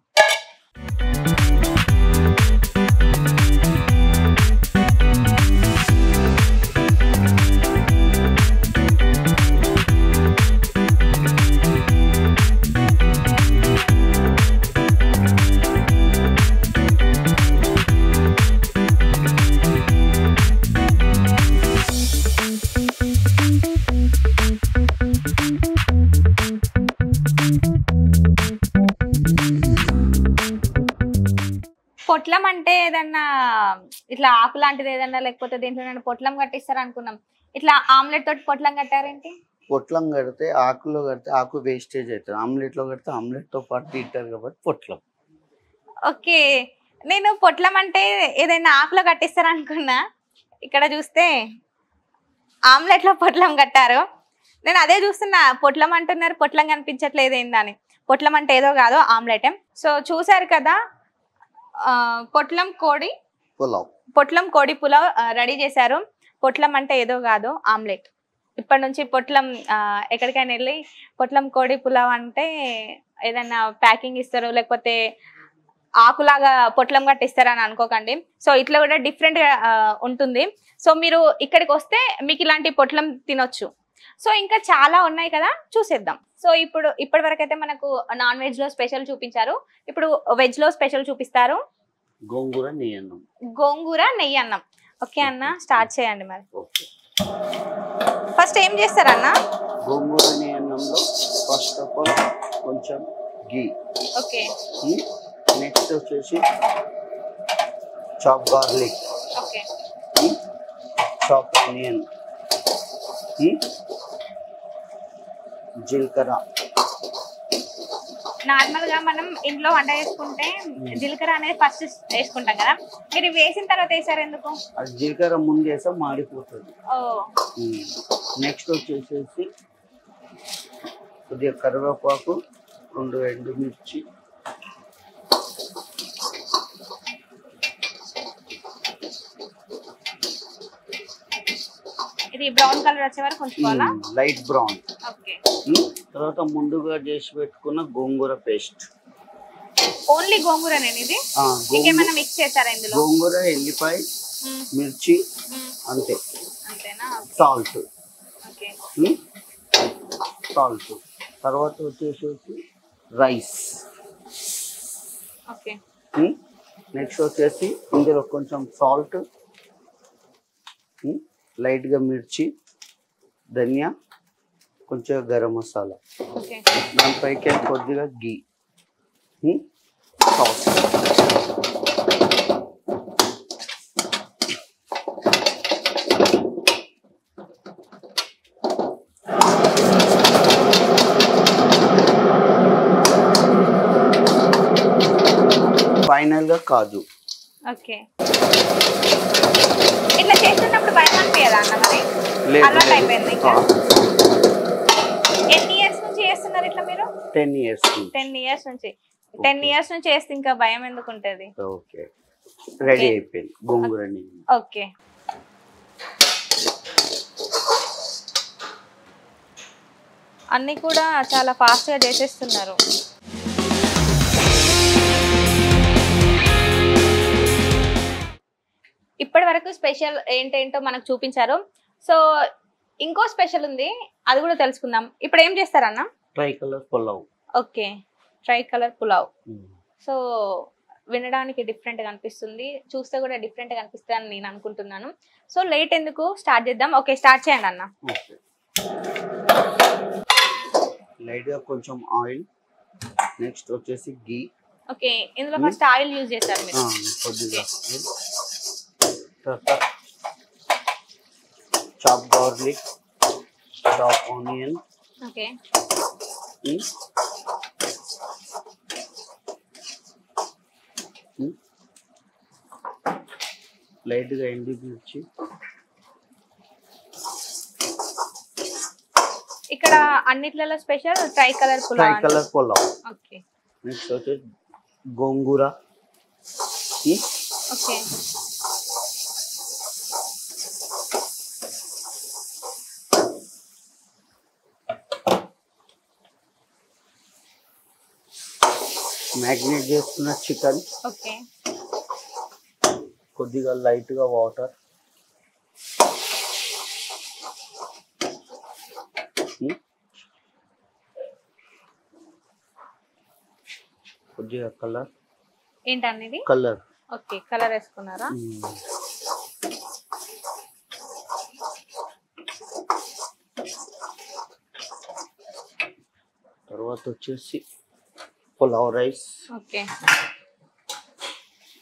Speaker 1: పొట్లం అంటే ఏదన్నా ఇట్లా ఆకు లాంటిది ఏదన్నా, లేకపోతే దీంట్లో పొట్లం కట్టిస్తారు అనుకున్నాం. ఇట్లా ఆమ్లెట్ తోటి పొట్లం కట్టారేంటి?
Speaker 6: పొట్లం కడితే ఆకులో కడితే ఆకు వేస్టేజ్ అవుతుంది, ఆమ్లెట్ లో కడితే ఆమ్లెట్ తో పాటు తింటారు కాబట్టి పొట్లం.
Speaker 1: ఓకే, నేను పొట్లం అంటే ఏదైనా ఆకులో కట్టిస్తారు అనుకున్నా, ఇక్కడ చూస్తే ఆమ్లెట్ లో పొట్లం కట్టారు. నేను అదే చూస్తున్నా, పొట్లం అంటున్నారు, పొట్లం కనిపించట్లేదు ఏందని. పొట్లం అంటే ఏదో కాదు, ఆమ్లెట్. సో చూసారు కదా, పొట్లం కోడి పులావ్ రెడీ చేశారు. పొట్లం అంటే ఏదో కాదు, ఆమ్లెట్. ఇప్పటి నుంచి పొట్లం ఎక్కడికైనా వెళ్ళి పొట్లం కోడి పులావ్ అంటే ఏదైనా ప్యాకింగ్ ఇస్తారు, లేకపోతే ఆకులాగా పొట్లం కట్టిస్తారని అనుకోకండి. సో ఇట్లా కూడా డిఫరెంట్ గా ఉంటుంది. సో మీరు ఇక్కడికి వస్తే మీకు ఇలాంటి పొట్లం తినొచ్చు. సో ఇంకా చాలా ఉన్నాయి కదా, చూసేద్దాం. సో ఇప్పటి వరకు అయితే మనకు నాన్ వెజ్ లో స్పెషల్ చూపించారు, ఇప్పుడు వెజ్ లో స్పెషల్ చూపిస్తారు.
Speaker 6: గోంగూర
Speaker 1: నెయ్యి అన్నం. ఓకే అన్న, స్టార్ట్ చేయండి మరి. ఫస్ట్ ఏం చేస్తారన్న?
Speaker 6: గోంగూర నెయ్యి అన్నం అన్నంలో ఫస్ట్ ఆఫ్ ఆల్ కొంచెం గీ,
Speaker 1: ఓకే
Speaker 6: నెక్స్ట్ వచ్చేసి chop garlic,
Speaker 1: okay
Speaker 6: chop onion, జీలకర్ర.
Speaker 1: నార్మల్ గా మనం ఇంట్లో వంట చేసుకుంటే జీలకర్ర అనేది ఫస్ట్ వేసుకుంటాం కదా, మీరు ఇవి వేసిన తర్వాత వేసారు ఎందుకు?
Speaker 6: అది జీలకర్ర ముందు వేసా మాడిపోతుంది.
Speaker 1: ఓ
Speaker 6: నెక్స్ట్ వచ్చేసేసి కొద్దిగా కరివేపాకు, 2 ఎండుమిర్చి,
Speaker 1: ఇది బ్రౌన్ కలర్ వచ్చే వరకు ఉంచుకోవాలా?
Speaker 6: Light brown.
Speaker 1: ఓకే
Speaker 6: తర్వాత ముందుగా చేసి పెట్టుకున్న గోంగూర పేస్ట్.
Speaker 1: ఓన్లీ గోంగూర నేను ఇది ఇంకేమైనా మిక్స్ చేశారా ఇందులో?
Speaker 6: గోంగూర, ఎల్లిపాయ, మిర్చి, అంతే.
Speaker 1: అంతేనా?
Speaker 6: Salt,
Speaker 1: okay
Speaker 6: salt. తర్వాత వచ్చేసి రైస్.
Speaker 1: ఓకే
Speaker 6: నెక్స్ట్ వచ్చేసి ఇందులో కొంచెం సాల్ట్, లైట్గా మిర్చి, ధనియా, కొంచెం గరం మసాలా,
Speaker 1: ఓకే
Speaker 6: దానిపైకి కొద్దిగా గీ, సాస్. ఫైనల్గా కాజు.
Speaker 1: ఓకే ఇట్లా చేస్తున్నప్పుడు భయం అనిపించదా అన్న? మరి
Speaker 6: లేదు,
Speaker 1: అలవాటు
Speaker 6: లేదు.
Speaker 1: అయిపోయింది ఇంకా. ఎన్ని ఇయర్స్ నుంచి చేస్తున్నారు ఇట్లా మీరు?
Speaker 6: 10 years.
Speaker 1: 10 ఇయర్స్ నుంచి. 10 ఇయర్స్ నుంచి చేస్తే ఇంకా భయం ఎందుకు ఉంటది?
Speaker 6: ఓకే, రెడీ అయిపోయింది గోంగూర నీళ్ళు.
Speaker 1: ఓకే అన్ని కూడా చాలా ఫాస్ట్ గా చేసేస్తున్నారు. ఇప్పటి వరకు స్పెషల్ ఏంటేంటో మనకు చూపించారు. సో ఇంకో స్పెషల్ ఉంది, అది కూడా తెలుసుకుందాం. ఇప్పుడు ఏం చేస్తారన్న?
Speaker 6: Try colour pulao.
Speaker 1: Okay try colour pulao. So వినడానికి డిఫరెంట్ గా అనిపిస్తుంది, చూస్తే కూడా డిఫరెంట్ గా అనిపిస్తుంది అని నేను అనుకుంటున్నాను. సో లేట్ ఎందుకు, స్టార్ట్ చేద్దాం. ఓకే స్టార్ట్ చేయండి అన్న.
Speaker 6: లైట్ గా కొంచెం ఆయిల్, నెక్స్ట్ వచ్చేసి గీ.
Speaker 1: ఓకే ఇందులో ఫస్ట్ ఆయిల్ యూజ్ చేశారు మీరు?
Speaker 6: కొద్దిగా. తర్వాత chop garlic, chop onion,
Speaker 1: okay
Speaker 6: light గా ఎండుమిర్చి.
Speaker 1: ఇక్కడ అన్నిట్లలో special tricolour
Speaker 6: tri
Speaker 1: pulao.
Speaker 6: Colour pulao.
Speaker 1: Okay
Speaker 6: next వచ్చేసి గోంగూర.
Speaker 1: ఓకే
Speaker 6: మ్యాగ్నేట్ చేసుకున్న చికెన్.
Speaker 1: ఓకే
Speaker 6: కొద్దిగా లైట్ గా వాటర్, కొద్దిగా కలర్.
Speaker 1: ఏంటన్నది?
Speaker 6: కలర్.
Speaker 1: ఓకే కలర్ వేసుకున్నారా?
Speaker 6: తర్వాత వచ్చేసి pulao rice.
Speaker 1: Okay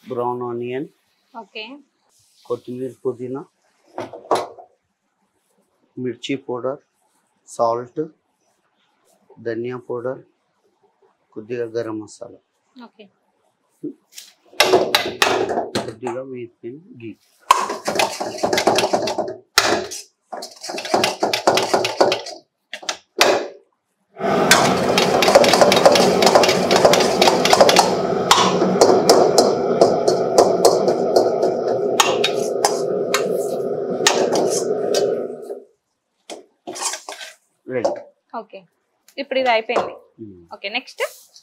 Speaker 6: brown onion,
Speaker 1: okay
Speaker 6: కొత్తిమీర, పుదీనా, మిర్చి పౌడర్, సాల్ట్, ధనియా పౌడర్, కొద్దిగా గరం మసాలా,
Speaker 1: ఓకే
Speaker 6: కొద్దిగా వేసిన గీ. రెడీ.
Speaker 1: ఓకే ఇప్పుడు ఇది అయిపోయింది. ఓకే నెక్స్ట్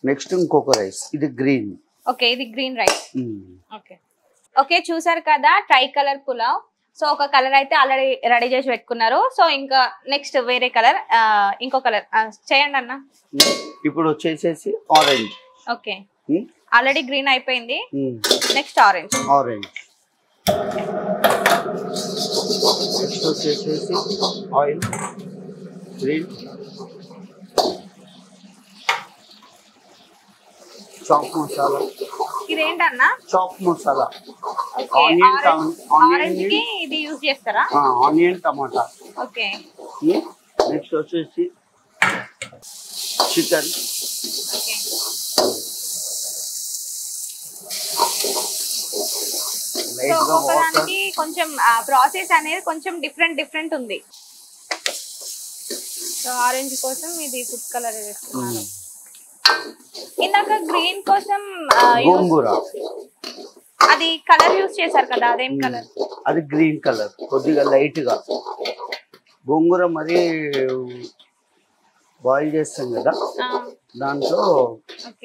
Speaker 6: నెక్స్ట్ ఇంకొక రైస్, ఇది గ్రీన్.
Speaker 1: ఓకే ఇది గ్రీన్ రైస్. ఓకే ఓకే చూసారు కదా ట్రై కలర్ పులావ్. సో ఒక కలర్ అయితే ఆల్రెడీ రెడీ చేసి పెట్టుకున్నారు. సో ఇంకా నెక్స్ట్ వేరే కలర్, ఇంకో కలర్ చేయండి అన్న.
Speaker 6: ఇప్పుడు వచ్చేసేసి ఆరెంజ్.
Speaker 1: ఓకే ఆల్రెడీ గ్రీన్ అయిపోయింది, నెక్స్ట్ ఆరెంజ్.
Speaker 6: ఆరెంజ్. నెక్స్ట్ వచ్చేసేసి ఆయిల్, గ్రీన్, చాప్ మసాలా,
Speaker 1: ఇదేంటన్నా?
Speaker 6: Chop masala,
Speaker 1: okay,
Speaker 6: onion
Speaker 1: orange కి ఇది యూజ్ చేస్తారా?
Speaker 6: ఆనియన్ టమాటా.
Speaker 1: ఓకే.
Speaker 6: నెక్స్ట్ వచ్చేసి చికెన్.
Speaker 1: ఓకే. సో ఒక్కొక్కదానికి కొంచెం ప్రాసెస్ అనేది కొంచెం డిఫరెంట్ ఉంది. సో ఆరెంజ్ కోసం ఇది ఫుడ్ కలర్ వేస్తున్నారు. ఇందాక గ్రీన్ కోసం
Speaker 6: గోంగూర,
Speaker 1: అది కలర్ యూజ్ చేశారు కదా, అదేం కలర్?
Speaker 6: అది గ్రీన్ కలర్, కొద్దిగా లైట్ గా. గోంగూర మరి బాయిల్ చేస్తాం కదా, దాంట్లో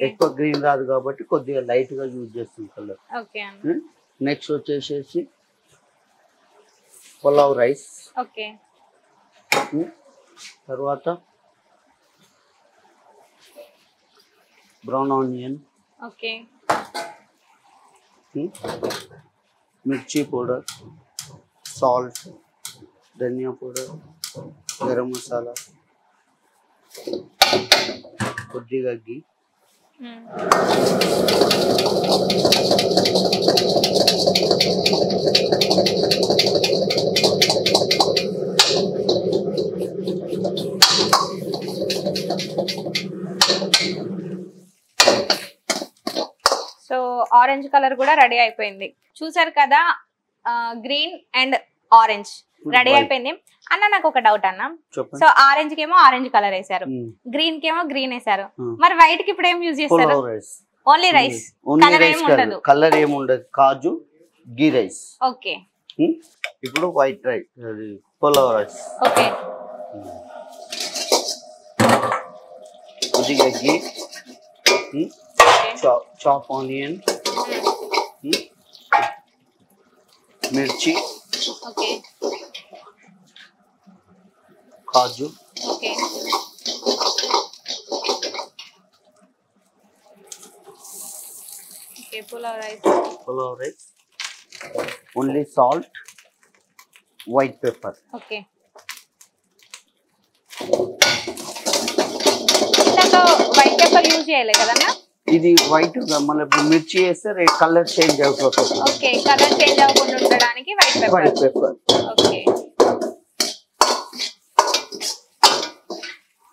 Speaker 6: ఎక్కువ గ్రీన్ రాదు కాబట్టి కొద్దిగా లైట్ గా యూజ్ చేస్తాం కలర్.
Speaker 1: ఓకే.
Speaker 6: నెక్స్ట్ వచ్చేసేసి పులావ్ రైస్.
Speaker 1: ఓకే.
Speaker 6: తర్వాత బ్రౌన్ ఆనియన్.
Speaker 1: ఓకే.
Speaker 6: మిర్చి పౌడర్, సాల్ట్, ధనియా పౌడర్, గరం మసాలా, కొద్దిగా గీ.
Speaker 1: సో ఆరెంజ్ కలర్ కూడా రెడీ అయిపోయింది. చూసారు కదా, గ్రీన్ అండ్ ఆరెంజ్ రెడీ అయిపోయింది. అన్న నాకు ఒక డౌట్ అన్న. సో ఆరెంజ్ కేమో ఆరెంజ్ కలర్ వేసారు, గ్రీన్ కేమో గ్రీన్ వేసారు, మరి వైట్ కి ఇప్పుడు ఏం యూజ్ చేస్తారు? ఓన్లీ రైస్, కలర్ ఏమి ఉండదు.
Speaker 6: కలర్ ఏమి ఉండదు, కాజు గీ రైస్.
Speaker 1: ఓకే.
Speaker 6: ఇప్పుడు white rice, pulao rice.
Speaker 1: Okay.
Speaker 6: కొద్దిగా గీ, చాప్ ఆనియన్, మిర్చి,
Speaker 1: ఓకే,
Speaker 6: కాజు.
Speaker 1: Okay. Okay, pulao rice.
Speaker 6: Only salt, white pepper.
Speaker 1: Okay. ఇందాక వైట్ పెప్పర్ యూజ్ చేయలే కదన్నా?
Speaker 6: ఇది వైట్, మళ్ళీ మిర్చి వేస్తే కలర్ చేంజ్ అయిపోతుంది.
Speaker 1: ఓకే, కలర్ చేంజ్ అవ్వకుండా ఉండడానికి white pepper. Okay.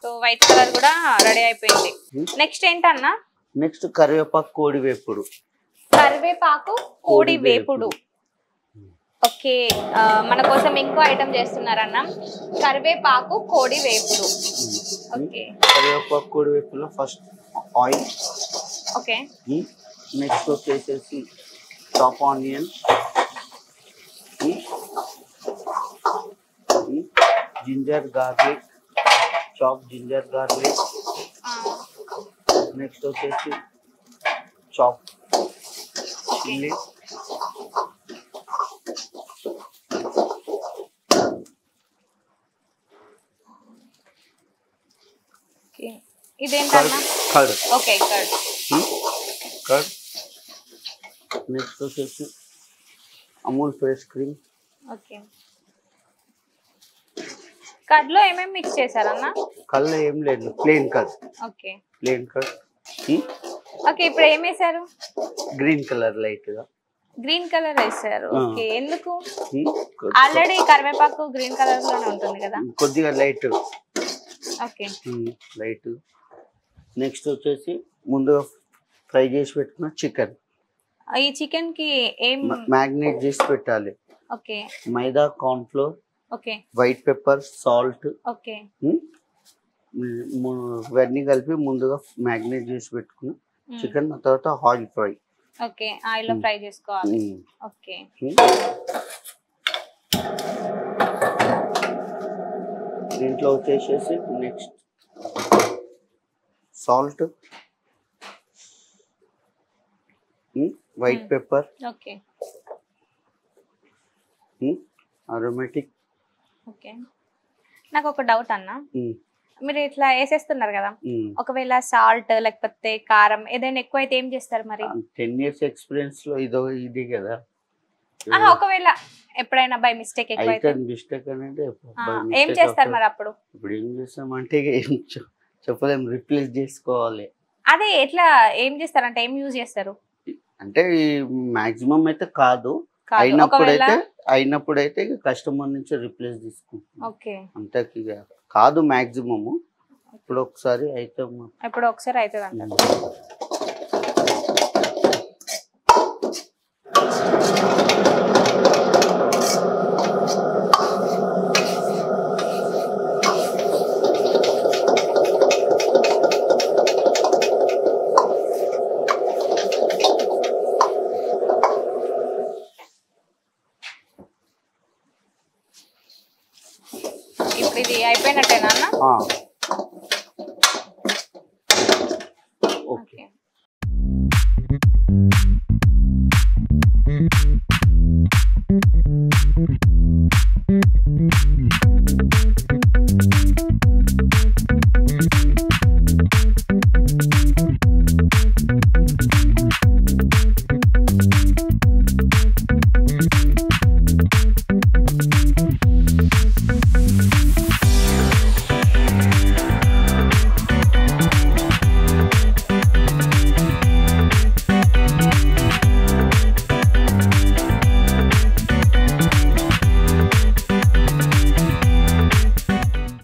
Speaker 1: So white colour కూడా రెడీ అయిపోయింది. నెక్స్ట్ ఏంటన్నా?
Speaker 6: నెక్స్ట్ కరివేపాకు కోడి వేపుడు.
Speaker 1: కరివేపాకు కోడి వేపుడు. ఓకే, మన కోసం ఇంకో ఐటమ్ చేస్తున్నారన్న, కరివేపాకు కోడి వేపుడు. ఓకే.
Speaker 6: కరివేపాకు కోడి వేపుడులో ఫస్ట్ ఆయిల్.
Speaker 1: ఓకే.
Speaker 6: నెక్స్ట్ వచ్చేసేసి chop onion, ginger garlic, chop ginger garlic. Next వచ్చేసి చాప్ చిల్లీ.
Speaker 1: ఇదేంటన్నా?
Speaker 6: Curd.
Speaker 1: Okay, curd.
Speaker 6: Curd. Next వచ్చేసి Amul fresh cream.
Speaker 1: Okay. Curd లో ఏమేమి మిక్స్ చేశారన్నా?
Speaker 6: కర్డ్ ఏం లేదు, plain curd.
Speaker 1: Okay,
Speaker 6: plain curd.
Speaker 1: Okay. ఇప్పుడు ఏం వేసారు?
Speaker 6: గ్రీన్ కలర్, లైట్ గా
Speaker 1: గ్రీన్ కలర్ వేసారు. ఓకే, ఎందుకు? ఆల్రెడీ కరివేపాకు గ్రీన్ కలర్ లోనే ఉంటుంది కదా.
Speaker 6: కొద్దిగా లైట్.
Speaker 1: Okay,
Speaker 6: light. నెక్స్ట్ వచ్చేసి ముందుగా ఫ్రై చేసి పెట్టుకున్న చికెన్.
Speaker 1: ఈ చికెన్ కి ఏం
Speaker 6: మ్యాగ్నేట్ చేసి పెట్టాలి.
Speaker 1: Okay.
Speaker 6: Maida, corn flour,
Speaker 1: okay,
Speaker 6: white pepper, salt.
Speaker 1: Okay.
Speaker 6: ఇవన్నీ కలిపి ముందుగా మ్యాగ్నేట్ చేసి పెట్టుకున్న చికెన్, తర్వాత ఆయిల్ ఫ్రై.
Speaker 1: ఓకే, ఆయిల్ లో ఫ్రై చేసుకోవాలి. ఓకే.
Speaker 6: దీంట్లో వచ్చేసేసి next salt, white pepper,
Speaker 1: okay,
Speaker 6: aromatic.
Speaker 1: Okay. నాకు ఒక డౌట్ అన్న, మీరు ఇట్లా వేసేస్తున్నారు కదా, ఒకవేళ సాల్ట్ లేకపోతే కారం ఏదైనా ఎక్కువ అయితే ఏం చేస్తారు మరి?
Speaker 6: 10 years ఎక్స్పీరియన్స్ లో ఇది కదా.
Speaker 1: ఒకవేళ ఎప్పుడైనా బై మిస్టేక్ ఎక్కువ అయితే
Speaker 6: మిస్టేక్ అంటే
Speaker 1: ఏం చేస్తారు మరి? అప్పుడు
Speaker 6: ఇప్పుడు ఏం చేస్తామంటే ఏం చెప్పలేం, రిప్లేస్ చేసుకోవాలి.
Speaker 1: అదే ఎట్లా ఏం చేస్తారంటే ఏం యూజ్ చేస్తారు?
Speaker 6: అంటే మాక్సిమం అయితే కాదు,
Speaker 1: కాదు ఒకవేళ
Speaker 6: అయినప్పుడైతే ఇక కస్టమర్ నుంచి రిప్లేస్ తీసుకుంటాం
Speaker 1: ఓకే
Speaker 6: అంతే. ఇక కాదు మాక్సిమము, ఇప్పుడు ఒకసారి అయితే
Speaker 1: ఇప్పుడు ఒకసారి అవుతుంది అంటారు. ఇప్పుడు ఇది అయిపోయినట్టేనా అన్న?
Speaker 6: ఓకే.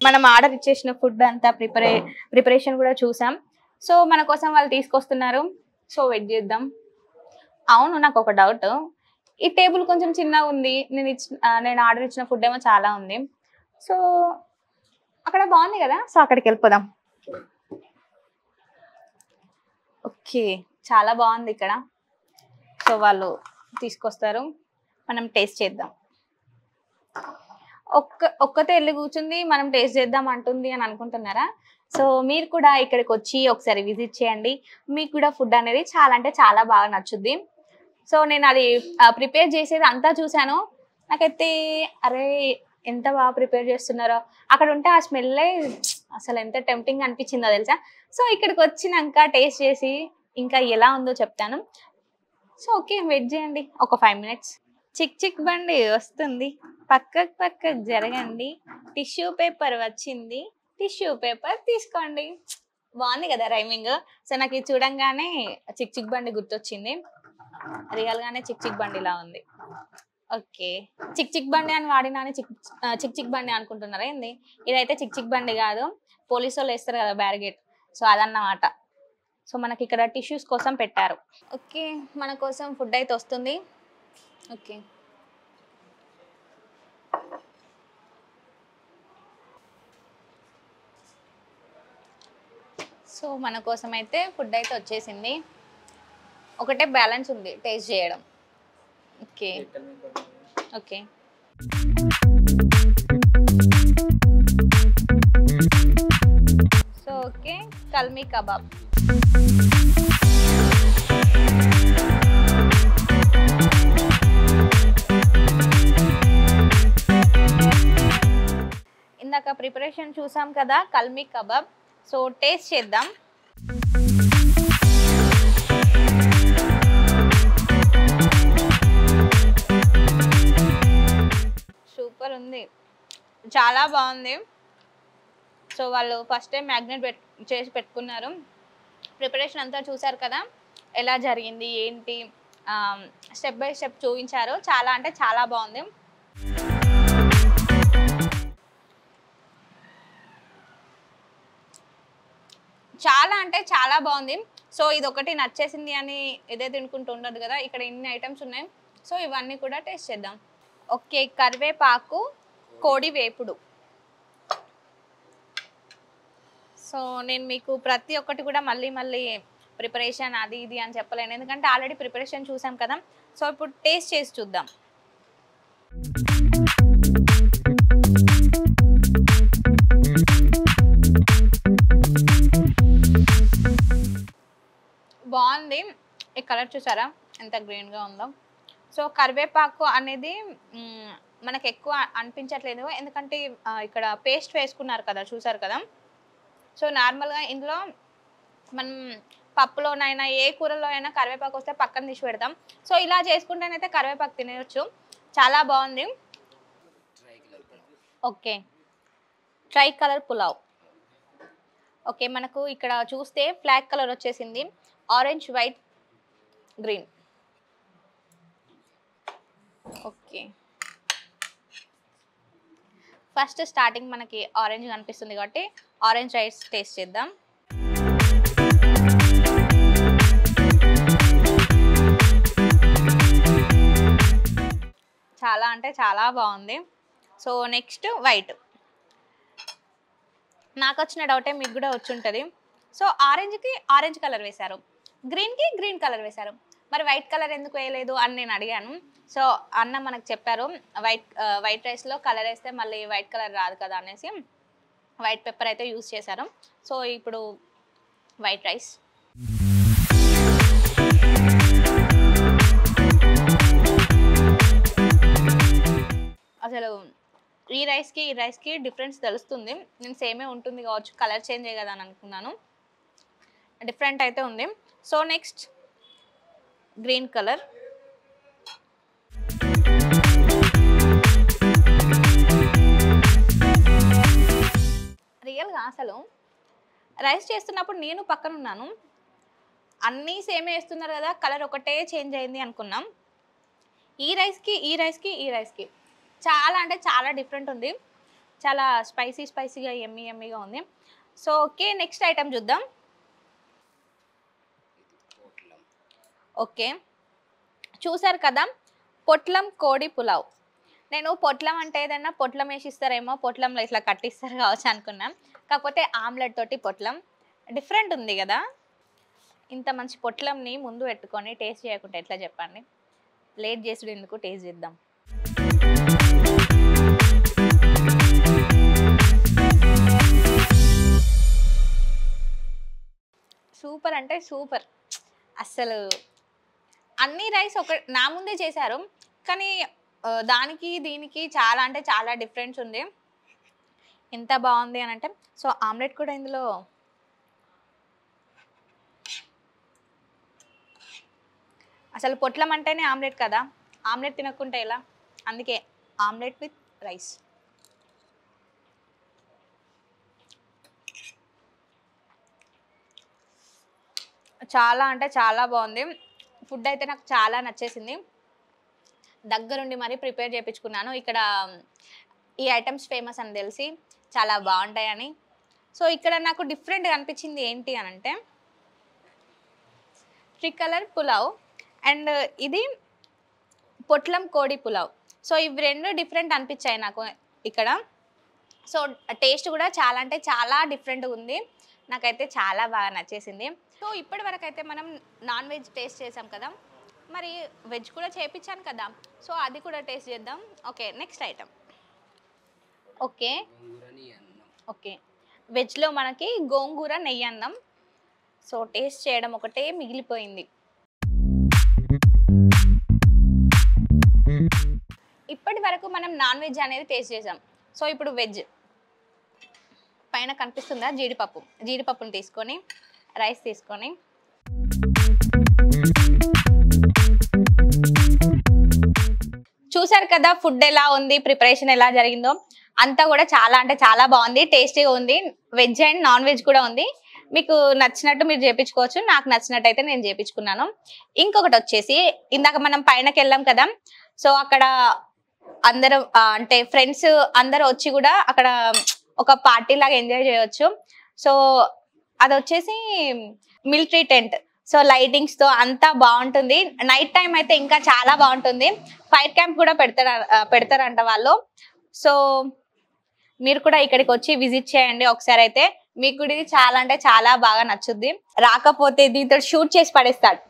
Speaker 1: మనం ఆర్డర్ ఇచ్చేసిన ఫుడ్ అంతా ప్రిపరేషన్ కూడా చూసాం. సో మన కోసం వాళ్ళు తీసుకొస్తున్నారు. సో వెయిట్ చేద్దాం. అవును, నాకు ఒక డౌట్. ఈ టేబుల్ కొంచెం చిన్నగా ఉంది, నేను ఆర్డర్ ఇచ్చిన ఫుడ్ ఏమో చాలా ఉంది. సో అక్కడ బాగుంది కదా, సో అక్కడికి వెళ్ళిపోదాం. ఓకే, చాలా బాగుంది ఇక్కడ. సో వాళ్ళు తీసుకొస్తారు, మనం టేస్ట్ చేద్దాం. ఒక్కతే వెళ్ళి కూర్చుంది, మనం టేస్ట్ చేద్దాం అంటుంది అని అనుకుంటున్నారా? సో మీరు కూడా ఇక్కడికి వచ్చి ఒకసారి విజిట్ చేయండి. మీకు కూడా ఫుడ్ అనేది చాలా అంటే చాలా బాగా నచ్చుద్ది. సో నేను అది ప్రిపేర్ చేసేది అంతా చూశాను. నాకైతే అరే ఎంత బాగా ప్రిపేర్ చేస్తున్నారో, అక్కడ ఉంటే ఆ స్మెల్లే అసలు ఎంత టెంప్టింగ్ అనిపించిందో తెలుసా. సో ఇక్కడికి వచ్చినాక టేస్ట్ చేసి ఇంకా ఎలా ఉందో చెప్తాను. సో ఓకే, వెయిట్ చేయండి ఒక 5 minutes. చిక్ బండి వస్తుంది, పక్కకు జరగండి. టిష్యూ పేపర్ వచ్చింది, టిష్యూ పేపర్ తీసుకోండి. బాగుంది కదా రైమింగ్. సో నాకు ఇది చూడంగానే చిక్ బండి గుర్తొచ్చింది. రియల్ గానే చిక్ బండిలా ఉంది. ఓకే, చిక్ బండి అని వాడినాని చిక్ బండి అనుకుంటున్నారా ఏంది? ఇదైతే చిక్ బండి కాదు, పోలీసు వాళ్ళు వేస్తారు కదా బ్యారిగేట్, సో అదన్నమాట. సో మనకి ఇక్కడ టిష్యూస్ కోసం పెట్టారు. ఓకే, మన కోసం ఫుడ్ అయితే వస్తుంది. ఓకే, సో మన కోసం అయితే ఫుడ్ అయితే వచ్చేసింది. ఒకటే బ్యాలెన్స్ ఉంది టేస్ట్ చేయడం. Okay okay, so okay, kalmi kebab. ఇందాక ప్రిపరేషన్ చూసాం కదా, కల్మీ కబాబ్. సో టేస్ట్ చేద్దాం. సూపర్ ఉంది, చాలా బాగుంది. సో వాళ్ళు ఫస్ట్ టైం మ్యాగ్నెట్ చేసి పెట్టుకున్నారు. ప్రిపరేషన్ అంతా చూసారు కదా, ఎలా జరిగింది ఏంటి స్టెప్ బై స్టెప్ చూపించారు. చాలా అంటే చాలా బాగుంది. చాలా అంటే చాలా బాగుంది. సో ఇది ఒకటి నచ్చేసింది అని ఇదే తినుకుంటూ ఉండదు కదా, ఇక్కడ ఇన్ని ఐటమ్స్ ఉన్నాయి. సో ఇవన్నీ కూడా టేస్ట్ చేద్దాం. ఓకే, కరివేపాకు కోడి వేపుడు. సో నేను మీకు ప్రతి ఒక్కటి కూడా మళ్ళీ ప్రిపరేషన్ అది ఇది అని చెప్పలేను, ఎందుకంటే ఆల్రెడీ ప్రిపరేషన్ చూసాం కదా. సో ఇప్పుడు టేస్ట్ చేసి చూద్దాం. బాగుంది. ఈ కలర్ చూసారా ఎంత గ్రీన్గా ఉందో. సో కరివేపాకు అనేది మనకు ఎక్కువ అనిపించట్లేదు, ఎందుకంటే ఇక్కడ పేస్ట్ వేసుకున్నారు కదా, చూసారు కదా. సో నార్మల్గా ఇందులో మనం పప్పులోనైనా ఏ కూరలో అయినా కరివేపాకు వస్తే పక్కన తీసి పెడతాం. సో ఇలా చేసుకుంటేనైతే కరివేపాకు తినేయచ్చు. చాలా బాగుంది. Okay, try colour pulao. Okay, మనకు ఇక్కడ చూస్తే ఫ్లాగ్ కలర్ వచ్చేసింది, orange, white, green. Okay, first starting మనకి ఆరెంజ్ కనిపిస్తుంది కాబట్టి ఆరెంజ్ రైస్ టేస్ట్ చేద్దాం. చాలా అంటే చాలా బాగుంది. So next white. నాకు వచ్చిన డౌటే మీకు కూడా వచ్చి ఉంటుంది. సో ఆరెంజ్కి ఆరెంజ్ కలర్ వేశారు, గ్రీన్కి గ్రీన్ కలర్ వేశారు, మరి వైట్ కలర్ ఎందుకు వేయలేదు అని నేను అడిగాను. సో అన్న మనకు చెప్పారు వైట్ రైస్లో కలర్ వేస్తే మళ్ళీ వైట్ కలర్ రాదు కదా అనేసి వైట్ పెప్పర్ అయితే యూజ్ చేశారు. సో ఇప్పుడు వైట్ రైస్. అసలు ఈ రైస్కి డిఫరెన్స్ తెలుస్తుంది. నేను సేమే ఉంటుంది కావచ్చు, కలర్ చేంజ్ అయ్యి కదా అని అనుకున్నాను, డిఫరెంట్ అయితే ఉంది. So next green colour. రియల్గా అసలు రైస్ చేస్తున్నప్పుడు నేను పక్కన ఉన్నాను, అన్నీ సేమే వేస్తున్నారు కదా, కలర్ ఒకటే చేంజ్ అయింది అనుకున్నాం. ఈ రైస్కి చాలా అంటే చాలా డిఫరెంట్ ఉంది, చాలా స్పైసీగా ఎమ్మీగా ఉంది. సో ఓకే, నెక్స్ట్ ఐటమ్ చూద్దాం. ఓకే, చూసారు కదా, పొట్లం కోడి పులావ్. నేను పొట్లం అంటే ఏదన్నా పొట్లం వేసి ఇస్తారేమో, పొట్లంలో ఇట్లా కట్టిస్తారు కావచ్చు అనుకున్నాం, కాకపోతే ఆమ్లెట్ తోటి పొట్లం. డిఫరెంట్ ఉంది కదా. ఇంత మంచి పొట్లంని ముందు పెట్టుకొని టేస్ట్ చేయకుండా ఎట్లా చెప్పండి, లేట్ చేసుడు ఎందుకు, టేస్ట్ చేద్దాం. సూపర్ అంటే సూపర్. అస్సలు అన్ని రైస్ నా ముందే చేశారు, కానీ దానికి దీనికి చాలా అంటే చాలా డిఫరెన్స్ ఉంది. ఎంత బాగుంది అని అంటే, సో ఆమ్లెట్ కూడా ఇందులో అసలు పొట్లం అంటేనే ఆమ్లెట్ కదా, ఆమ్లెట్ తినకుంటే ఎలా, అందుకే ఆమ్లెట్ విత్ రైస్. చాలా అంటే చాలా బాగుంది. ఫుడ్ అయితే నాకు చాలా నచ్చేసింది. దగ్గరుండి మరీ ప్రిపేర్ చేయించుకున్నాను. ఇక్కడ ఈ ఐటమ్స్ ఫేమస్ అని తెలిసి చాలా బాగుంటాయని. సో ఇక్కడ నాకు డిఫరెంట్గా అనిపించింది ఏంటి అని అంటే, ట్రికలర్ పులావ్ అండ్ ఇది పొట్లం కోడి పులావ్. సో ఇవి రెండు డిఫరెంట్ అనిపించాయి నాకు ఇక్కడ. సో టేస్ట్ కూడా చాలా అంటే చాలా డిఫరెంట్గా ఉంది, నాకైతే చాలా బాగా నచ్చేసింది. సో ఇప్పటి వరకు అయితే మనం నాన్ వెజ్ టేస్ట్ చేసాం కదా, మరి వెజ్ కూడా చేయించాను కదా, సో అది కూడా టేస్ట్ చేద్దాం. Okay, next item. Okay okay, వెజ్లో మనకి గోంగూర నెయ్యి అన్నం. సో టేస్ట్ చేయడం ఒకటే మిగిలిపోయింది. ఇప్పటి వరకు మనం నాన్ వెజ్ అనేది టేస్ట్ చేసాం. సో ఇప్పుడు వెజ్. పైన కనిపిస్తుందా జీడిపప్పుని తీసుకొని రైస్ తీసుకొని చూసారు కదా ఫుడ్ ఎలా ఉంది, ప్రిపరేషన్ ఎలా జరిగిందో. అంతా కూడా చాలా అంటే చాలా బాగుంది, టేస్టీగా ఉంది. వెజ్ అండ్ నాన్ వెజ్ కూడా ఉంది. మీకు నచ్చినట్టు మీరు చేయించుకోవచ్చు, నాకు నచ్చినట్టు అయితే నేను చేయించుకున్నాను. ఇంకొకటి వచ్చేసి, ఇందాక మనం పైనకి వెళ్ళాం కదా, సో అక్కడ అందరూ అంటే ఫ్రెండ్స్ అందరూ వచ్చి కూడా అక్కడ ఒక పార్టీ లాగా ఎంజాయ్ చేయవచ్చు. సో అది వచ్చేసి మిలిటరీ టెంట్. సో లైటింగ్స్ తో అంతా బాగుంటుంది. నైట్ టైం అయితే ఇంకా చాలా బాగుంటుంది. ఫైర్ క్యాంప్ కూడా పెడతారంట వాళ్ళు. సో మీరు కూడా ఇక్కడికి వచ్చి విజిట్ చేయండి ఒకసారి. అయితే మీకు కూడా ఇది చాలా అంటే చాలా బాగా నచ్చుద్ది. రాకపోతే దీంతో షూట్ చేసి పడేస్తాడు.